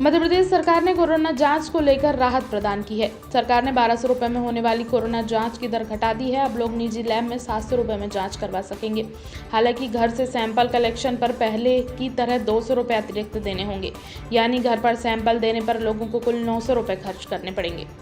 मध्य प्रदेश सरकार ने कोरोना जांच को लेकर राहत प्रदान की है। सरकार ने 1200 रुपए में होने वाली कोरोना जांच की दर घटा दी है। अब लोग निजी लैब में 700 रुपए में जांच करवा सकेंगे। हालांकि घर से सैंपल कलेक्शन पर पहले की तरह 200 रुपए अतिरिक्त देने होंगे, यानी घर पर सैंपल देने पर लोगों को कुल 900 रुपए खर्च करने पड़ेंगे। –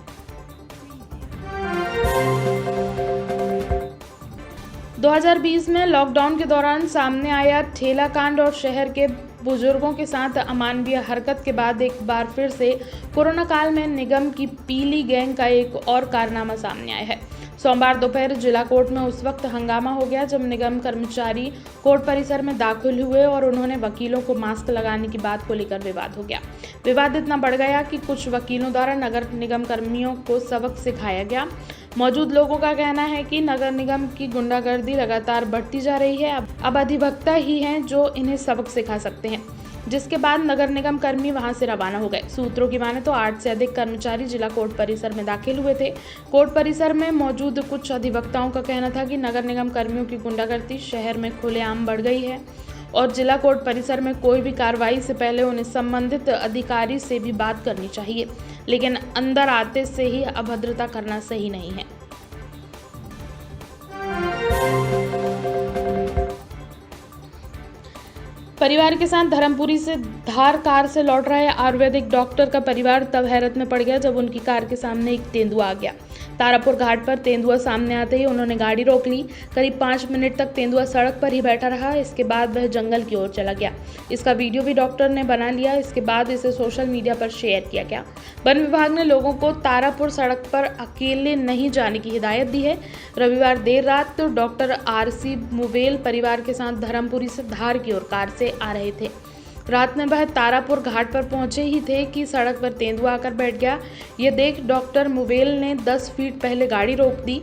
2020 में लॉकडाउन के दौरान सामने आया ठेला कांड और शहर के बुजुर्गों के साथ अमानवीय हरकत के बाद एक बार फिर से कोरोना काल में निगम की पीली गैंग का एक और कारनामा सामने आया है। सोमवार दोपहर जिला कोर्ट में उस वक्त हंगामा हो गया जब निगम कर्मचारी कोर्ट परिसर में दाखिल हुए और उन्होंने वकीलों को मास्क लगाने की बात को लेकर विवाद हो गया। विवाद इतना बढ़ गया कि कुछ वकीलों द्वारा नगर निगम कर्मियों को सबक सिखाया गया। मौजूद लोगों का कहना है कि नगर निगम की गुंडागर्दी लगातार बढ़ती जा रही है। अब अधिवक्ता ही हैं जो इन्हें सबक सिखा सकते हैं, जिसके बाद नगर निगम कर्मी वहां से रवाना हो गए। सूत्रों की माने तो 8 से अधिक कर्मचारी जिला कोर्ट परिसर में दाखिल हुए थे। कोर्ट परिसर में मौजूद कुछ अधिवक्ताओं का कहना था कि नगर निगम कर्मियों की गुंडागर्दी शहर में खुलेआम बढ़ गई है और जिला कोर्ट परिसर में कोई भी कार्रवाई से पहले उन्हें संबंधित अधिकारी से भी बात करनी चाहिए, लेकिन अंदर आते से ही अभद्रता करना सही नहीं है। परिवार के साथ धर्मपुरी से धार कार से लौट रहे आयुर्वेदिक डॉक्टर का परिवार तब हैरत में पड़ गया जब उनकी कार के सामने एक तेंदुआ आ गया। तारापुर घाट पर तेंदुआ सामने आते ही उन्होंने गाड़ी रोक ली। करीब 5 मिनट तक तेंदुआ सड़क पर ही बैठा रहा। इसके बाद वह जंगल की ओर चला गया। इसका वीडियो भी डॉक्टर ने बना लिया। इसके बाद इसे सोशल मीडिया पर शेयर किया गया। वन विभाग ने लोगों को तारापुर सड़क पर अकेले नहीं जाने की हिदायत दी है। रविवार देर रात डॉक्टर RC मुवेल परिवार के साथ धर्मपुरी से धार की ओर कार से आ रहे थे। रात में वह तारापुर घाट पर पहुंचे ही थे कि सड़क पर तेंदुआ आकर बैठ गया। ये देख डॉक्टर मुवेल ने 10 फीट पहले गाड़ी रोक दी।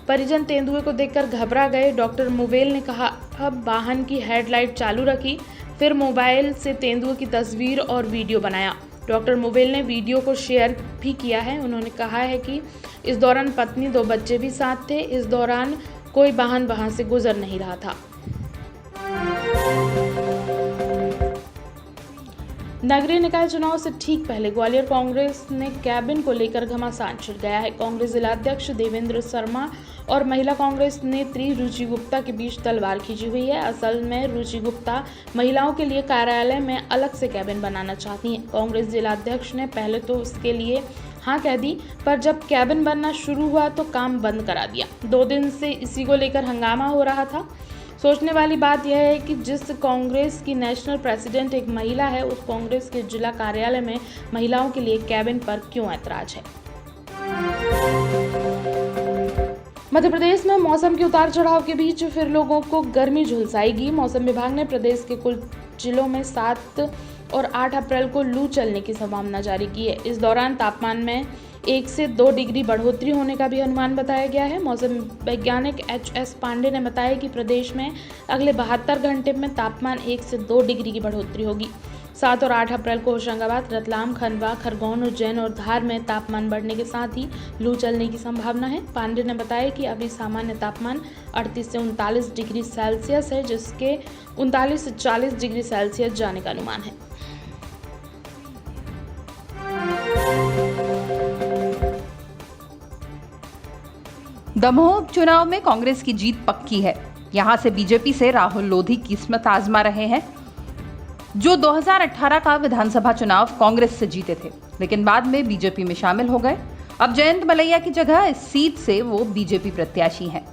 परिजन तेंदुए को देखकर घबरा गए। डॉक्टर मुवेल ने कहा अब वाहन की हेडलाइट चालू रखी, फिर मोबाइल से तेंदुए की तस्वीर और वीडियो बनाया। डॉक्टर मुवेल ने वीडियो को शेयर भी किया है। उन्होंने कहा है कि इस दौरान पत्नी 2 बच्चे भी साथ थे। इस दौरान कोई वाहन वहां से गुजर नहीं रहा था। नगरीय निकाय चुनाव से ठीक पहले ग्वालियर कांग्रेस ने कैबिन को लेकर घमासान छिड़ गया है। कांग्रेस जिलाध्यक्ष देवेंद्र शर्मा और महिला कांग्रेस नेत्री रुचि गुप्ता के बीच तलवार खींची हुई है। असल में रुचि गुप्ता महिलाओं के लिए कार्यालय में अलग से कैबिन बनाना चाहती हैं। कांग्रेस जिलाध्यक्ष ने पहले तो उसके लिए हाँ कह दी, पर जब कैबिन बनना शुरू हुआ तो काम बंद करा दिया। 2 दिन से इसी को लेकर हंगामा हो रहा था। सोचने वाली बात यह है कि जिस कांग्रेस की नेशनल प्रेसिडेंट एक महिला है, उस कांग्रेस के जिला कार्यालय में महिलाओं के लिए कैबिन पर क्यों ऐतराज है। मध्य प्रदेश में मौसम के उतार चढ़ाव के बीच फिर लोगों को गर्मी झुलसाएगी। मौसम विभाग ने प्रदेश के कुल जिलों में 7 और 8 अप्रैल को लू चलने की संभावना जारी की है। इस दौरान तापमान में 1 से 2 डिग्री बढ़ोतरी होने का भी अनुमान बताया गया है। मौसम वैज्ञानिक HS पांडे ने बताया कि प्रदेश में अगले 72 घंटे में तापमान 1 से 2 डिग्री की बढ़ोतरी होगी। 7 और 8 अप्रैल को होशंगाबाद, रतलाम, खंडवा, खरगोन, उज्जैन और धार में तापमान बढ़ने के साथ ही लू चलने की संभावना है। पांडे ने बताया कि अभी सामान्य तापमान 38 से 39 डिग्री सेल्सियस है, जिसके 39 से 40 डिग्री सेल्सियस जाने का अनुमान है। दमोह उपचुनाव में कांग्रेस की जीत पक्की है। यहां से बीजेपी से राहुल लोधी किस्मत आजमा रहे हैं, जो 2018 का विधानसभा चुनाव कांग्रेस से जीते थे, लेकिन बाद में बीजेपी में शामिल हो गए। अब जयंत मलैया की जगह इस सीट से वो बीजेपी प्रत्याशी हैं।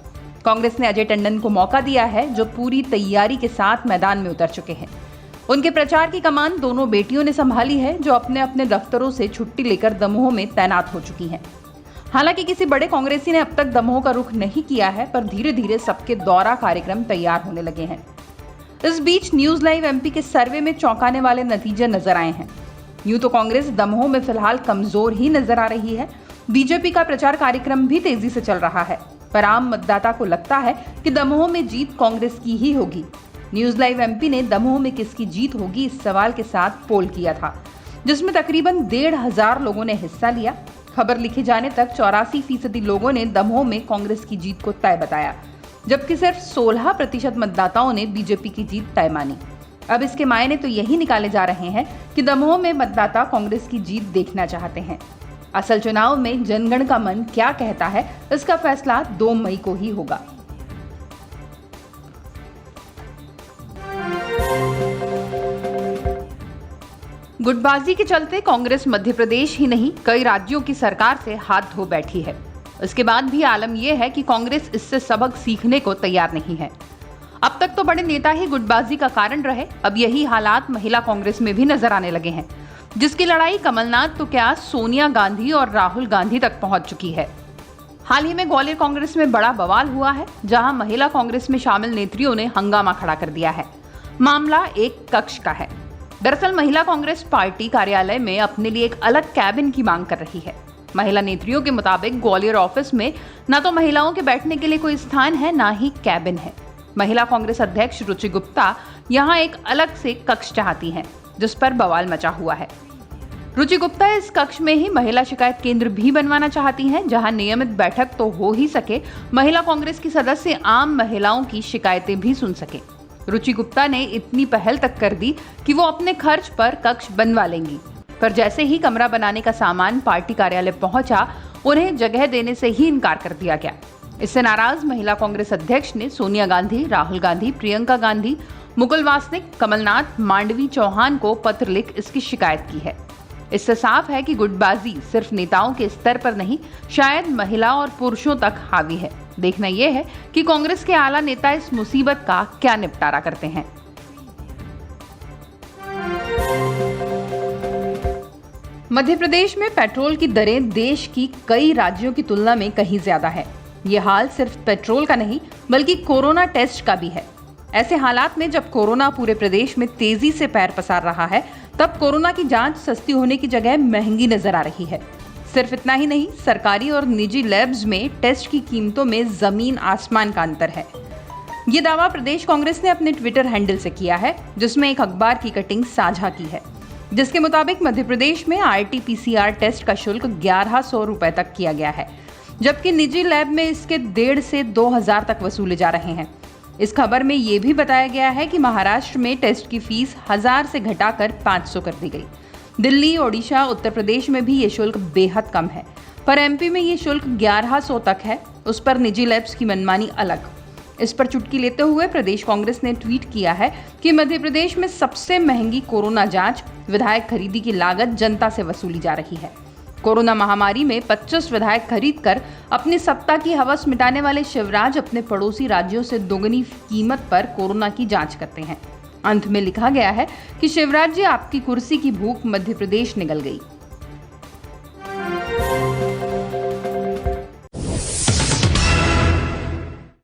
कांग्रेस ने अजय टंडन को मौका दिया है, जो पूरी तैयारी के साथ मैदान में उतर चुके हैं। उनके प्रचार की कमान दोनों बेटियों ने संभाली है, जो अपने अपने दफ्तरों से छुट्टी लेकर दमोह में तैनात हो चुकी हैं। हालांकि किसी बड़े कांग्रेसी ने अब तक दमोह का रुख नहीं किया है, पर धीरे धीरे सबके दौरा कार्यक्रम तैयार होने लगे हैं। इस बीच न्यूज लाइव MP के सर्वे में चौंकाने वाले नतीजे नजर आए हैं। यूं तो कांग्रेस दमोह में फिलहाल कमजोर ही नजर आ रही है। बीजेपी का प्रचार कार्यक्रम भी तेजी से चल रहा है, पर आम मतदाता को लगता है कि दमोह में जीत कांग्रेस की ही होगी। न्यूज लाइव MP ने दमोह में किसकी जीत होगी इस सवाल के साथ पोल किया था, जिसमें तकरीबन 1,500 लोगों ने हिस्सा लिया। खबर लिखे जाने तक 84% लोगों ने दमोह में कांग्रेस की जीत को तय बताया, जबकि सिर्फ 16% मतदाताओं ने बीजेपी की जीत तय मानी। अब इसके मायने तो यही निकाले जा रहे हैं कि दमोह में मतदाता कांग्रेस की जीत देखना चाहते हैं। असल चुनाव में जनगण का मन क्या कहता है, इसका फैसला 2 मई को ही होगा। गुटबाजी के चलते कांग्रेस मध्य प्रदेश ही नहीं कई राज्यों की सरकार से हाथ धो बैठी है। इसके बाद भी आलम यह है कि कांग्रेस इससे सबक सीखने को तैयार नहीं है। अब तक तो बड़े नेता ही गुटबाजी का कारण रहे, अब यही हालात महिला कांग्रेस में भी नजर आने लगे हैं, जिसकी लड़ाई कमलनाथ तो क्या सोनिया गांधी और राहुल गांधी तक पहुंच चुकी है। हाल ही में ग्वालियर कांग्रेस में बड़ा बवाल हुआ है, जहां महिला कांग्रेस में शामिल नेत्रियों ने हंगामा खड़ा कर दिया है। मामला एक कक्ष का है। दरअसल महिला कांग्रेस पार्टी कार्यालय में अपने लिए एक अलग कैबिन की मांग कर रही है। महिला नेत्रियों के मुताबिक ग्वालियर ऑफिस में न तो महिलाओं के बैठने के लिए कोई स्थान है, ना ही कैबिन है। महिला कांग्रेस अध्यक्ष रुचि गुप्ता यहां एक अलग से कक्ष चाहती हैं, जिस पर बवाल मचा हुआ है। रुचि गुप्ता इस कक्ष में ही महिला शिकायत केंद्र भी बनवाना चाहती हैं, जहां नियमित बैठक तो हो ही सके, महिला कांग्रेस की सदस्य आम महिलाओं की शिकायतें भी सुन सके। रुचि गुप्ता ने इतनी पहल तक कर दी कि वो अपने खर्च पर कक्ष बनवा लेंगी, पर जैसे ही कमरा बनाने का सामान पार्टी कार्यालय पहुंचा, उन्हें जगह देने से ही इनकार कर दिया गया। इससे नाराज महिला कांग्रेस अध्यक्ष ने सोनिया गांधी, राहुल गांधी, प्रियंका गांधी, मुकुल वासनिक, कमलनाथ, मांडवी चौहान को पत्र लिख इसकी शिकायत की है। इससे साफ है कि गुटबाजी सिर्फ नेताओं के स्तर पर नहीं, शायद महिला और पुरुषों तक हावी है। देखना यह है कि कांग्रेस के आला नेता इस मुसीबत का क्या निपटारा करते हैं। मध्य प्रदेश में पेट्रोल की दरें देश की कई राज्यों की तुलना में कहीं ज्यादा है। ये हाल सिर्फ पेट्रोल का नहीं, बल्कि कोरोना टेस्ट का भी है। ऐसे हालात में जब कोरोना पूरे प्रदेश में तेजी से पैर पसार रहा है, तब कोरोना की जांच सस्ती होने की जगह महंगी नजर आ रही है। सिर्फ इतना ही नहीं, सरकारी और निजी लैब्स में टेस्ट की कीमतों में जमीन आसमान का अंतर है। ये दावा प्रदेश कांग्रेस ने अपने ट्विटर हैंडल से किया है, जिसमें एक अखबार की कटिंग साझा की है, जिसके मुताबिक मध्य प्रदेश में RT-PCR टेस्ट का शुल्क 1100 रुपए तक किया गया है, जबकि निजी लैब में इसके 1,500 से 2,000 तक वसूले जा रहे हैं। इस खबर में यह भी बताया गया है कि महाराष्ट्र में टेस्ट की फीस 1,000 से घटाकर 500 कर दी गई। दिल्ली, ओडिशा, उत्तर प्रदेश में भी ये शुल्क बेहद कम है, पर MP में ये शुल्क 1100 तक है। उस पर निजी लैब्स की मनमानी अलग। इस पर चुटकी लेते हुए प्रदेश कांग्रेस ने ट्वीट किया है कि मध्य प्रदेश में सबसे महंगी कोरोना जांच, विधायक खरीदी की लागत जनता से वसूली जा रही है। कोरोना महामारी में 25 विधायक खरीद कर अपनी सत्ता की हवस मिटाने वाले शिवराज अपने पड़ोसी राज्यों से दोगुनी कीमत पर कोरोना की जांच करते हैं। अंत में लिखा गया है कि शिवराज जी, आपकी कुर्सी की भूख मध्य प्रदेश निगल गई।